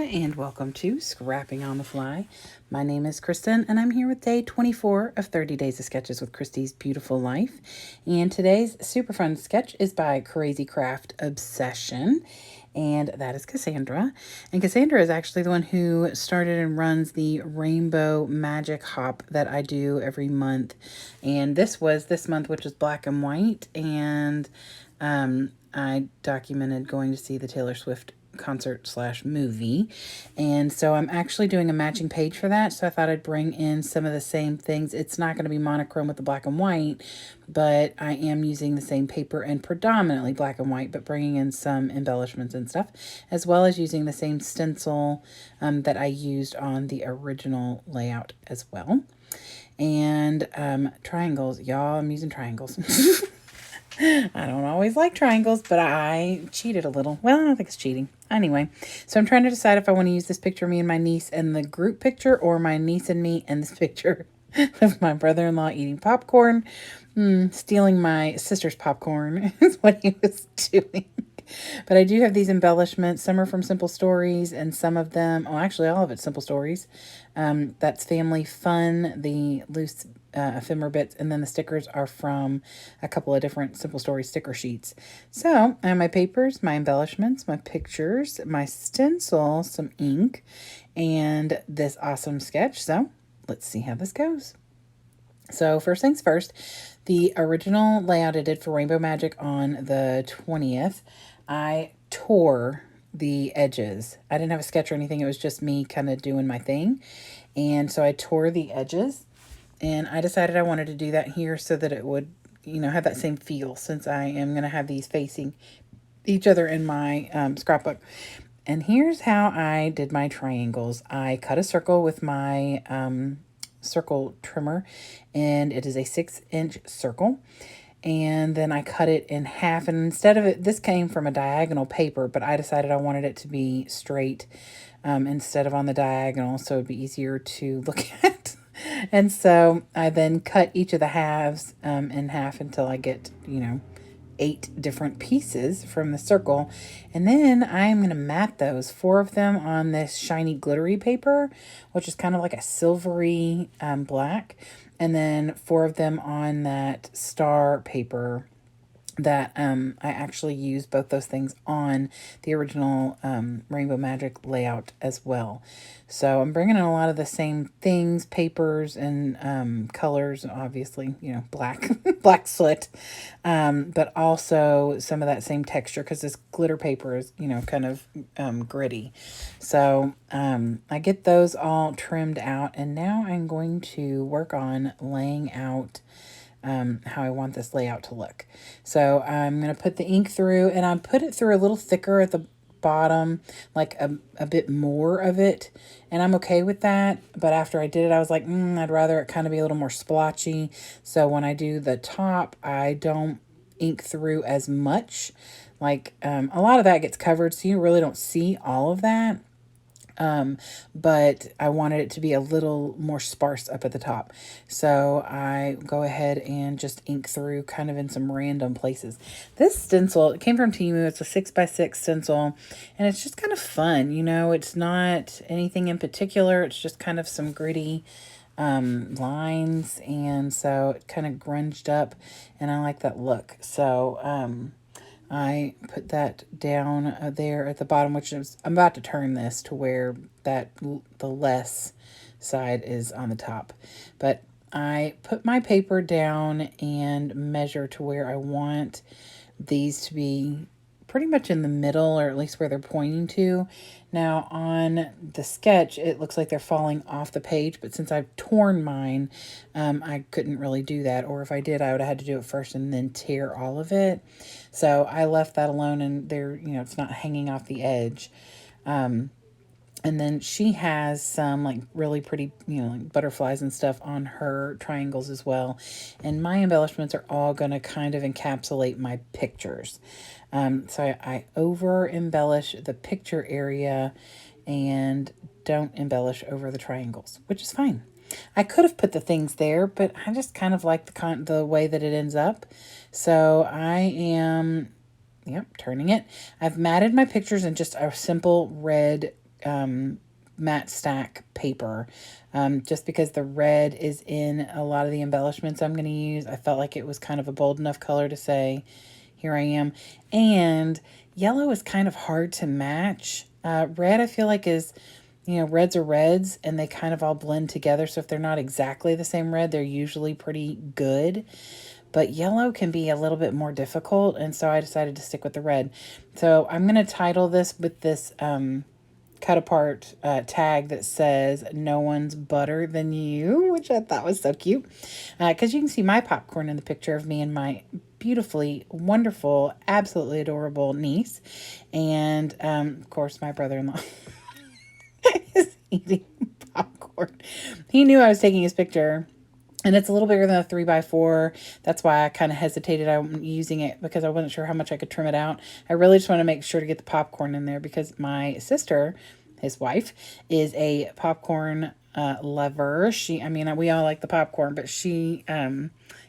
and welcome to Scrapping on the Fly. My name is Kristen, and I'm here with day 24 of 30 Days of Sketches with Christy's Beautiful Life. And today's super fun sketch is by Crazy Craft Obsession, and that is Cassandra. And Cassandra is actually the one who started and runs the Rainbow Magic Hop that I do every month. And this was this month, which was black and white, and I documented going to see the Taylor Swift concert / movie, and so I'm actually doing a matching page for that, so I thought I'd bring in some of the same things. It's not going to be monochrome with the black and white, but I am using the same paper and predominantly black and white, but bringing in some embellishments and stuff, as well as using the same stencil that I used on the original layout as well. And triangles, y'all, I'm using triangles. I don't always like triangles, but I cheated a little. Well, I don't think it's cheating. Anyway, so I'm trying to decide if I want to use this picture of me and my niece and the group picture, or my niece and me and this picture of my brother-in-law eating popcorn. Stealing my sister's popcorn is what he was doing. But I do have these embellishments. Some are from Simple Stories, and some of them, oh, actually all of it's Simple Stories. That's Family Fun, the loose ephemera bits, and then the stickers are from a couple of different Simple Story sticker sheets. So I have my papers, my embellishments, my pictures, my stencil, some ink, and this awesome sketch. So let's see how this goes. So first things first, the original layout I did for Rainbow Magic on the 20th, I tore the edges. I didn't have a sketch or anything. It was just me kind of doing my thing. And so I tore the edges, and I decided I wanted to do that here so that it would, have that same feel, since I am going to have these facing each other in my scrapbook. And here's how I did my triangles. I cut a circle with my circle trimmer, and it is a 6-inch circle. And then I cut it in half, and instead of it, this came from a diagonal paper, but I decided I wanted it to be straight instead of on the diagonal, so it'd be easier to look at. And so I then cut each of the halves in half until I get, 8 different pieces from the circle. And then I'm going to mat those, 4 of them on this shiny glittery paper, which is kind of like a silvery black. And then 4 of them on that star paper that I actually used both those things on the original Rainbow Magic layout as well. So I'm bringing in a lot of the same things, papers and colors, obviously, black, black soot, but also some of that same texture, because this glitter paper is, kind of gritty. So I get those all trimmed out, and now I'm going to work on laying out how I want this layout to look. So I'm going to put the ink through, and I put it through a little thicker at the bottom, like a bit more of it, and I'm okay with that. But after I did it, I was like, I'd rather it kind of be a little more splotchy. So when I do the top, I don't ink through as much. Like a lot of that gets covered, so you really don't see all of that. But I wanted it to be a little more sparse up at the top. So I go ahead and just ink through kind of in some random places. This stencil, it came from Temu. It's a 6x6 stencil, and it's just kind of fun. It's not anything in particular. It's just kind of some gritty lines, and so it kind of grunged up, and I like that look. So I put that down there at the bottom, which is, I'm about to turn this to where that the less side is on the top. But I put my paper down and measure to where I want these to be pretty much in the middle, or at least where they're pointing to. Now on the sketch, it looks like they're falling off the page, but since I've torn mine, I couldn't really do that. Or if I did, I would have had to do it first and then tear all of it. So I left that alone, and there, it's not hanging off the edge. And then she has some like really pretty, like butterflies and stuff on her triangles as well. And my embellishments are all going to kind of encapsulate my pictures. So I over embellish the picture area and don't embellish over the triangles, which is fine. I could have put the things there, but I just kind of like the way that it ends up. So I am, turning it. I've matted my pictures in just a simple red matte stack paper, just because the red is in a lot of the embellishments I'm going to use. I felt like it was kind of a bold enough color to say, here I am. And yellow is kind of hard to match. Red, I feel like, is, reds are reds and they kind of all blend together. So if they're not exactly the same red, they're usually pretty good. But yellow can be a little bit more difficult, and so I decided to stick with the red. So I'm going to title this with this cut apart tag that says "No one's butter than you," which I thought was so cute. Because you can see my popcorn in the picture of me and my beautifully, wonderful, absolutely adorable niece. And, of course, my brother-in-law is eating popcorn. He knew I was taking his picture. And it's a little bigger than a 3x4. That's why I kind of hesitated on using it, because I wasn't sure how much I could trim it out. I really just want to make sure to get the popcorn in there, because my sister, his wife, is a popcorn lover. We all like the popcorn, but she,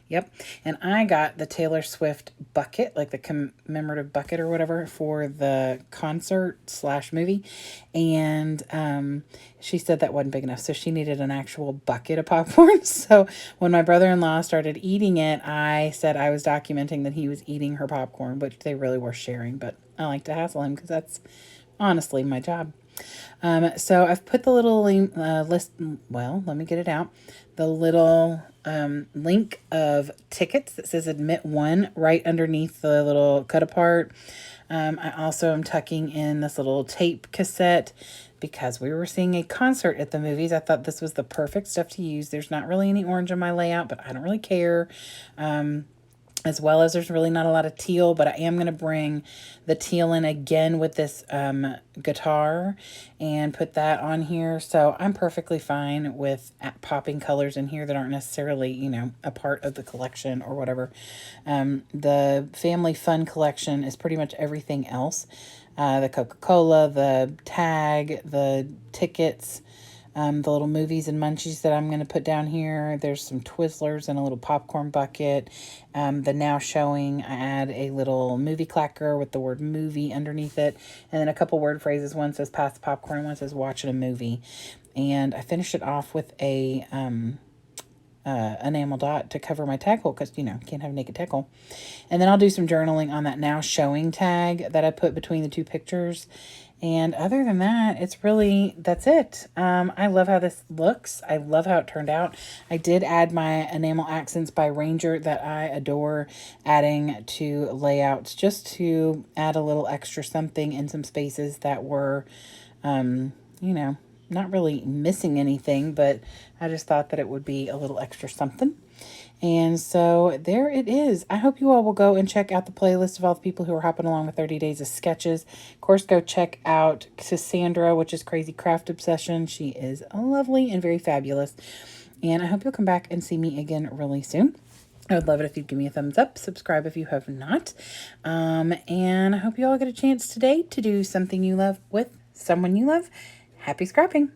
yep. And I got the Taylor Swift bucket, like the commemorative bucket or whatever, for the concert/movie. And she said that wasn't big enough, so she needed an actual bucket of popcorn. So when my brother-in-law started eating it, I said I was documenting that he was eating her popcorn, which they really were sharing, but I like to hassle him because that's honestly my job. So I've put the little list, well, let me get it out. The little link of tickets that says admit one right underneath the little cut apart. I also am tucking in this little tape cassette because we were seeing a concert at the movies. I thought this was the perfect stuff to use. There's not really any orange on my layout, but I don't really care. As well as there's really not a lot of teal, but I am going to bring the teal in again with this guitar and put that on here. So I'm perfectly fine with popping colors in here that aren't necessarily, a part of the collection or whatever. The Family Fun collection is pretty much everything else. The Coca-Cola, the tag, the tickets, the little movies and munchies that I'm going to put down here. There's some Twizzlers and a little popcorn bucket. The Now Showing, I add a little movie clacker with the word movie underneath it. And then a couple word phrases. One says pass the popcorn, one says watching a movie. And I finished it off with a enamel dot to cover my tag hole, because, can't have a naked tag hole. And then I'll do some journaling on that Now Showing tag that I put between the two pictures. And other than that, that's it. I love how this looks. I love how it turned out. I did add my enamel accents by Ranger that I adore adding to layouts, just to add a little extra something in some spaces that were, not really missing anything, but I just thought that it would be a little extra something. And so there it is. I hope you all will go and check out the playlist of all the people who are hopping along with 30 Days of Sketches. Of course, go check out Cassandra, which is Crazy Craft Obsession. She is lovely and very fabulous. And I hope you'll come back and see me again really soon. I would love it if you'd give me a thumbs up, subscribe if you have not. And I hope you all get a chance today to do something you love with someone you love. Happy scrapping!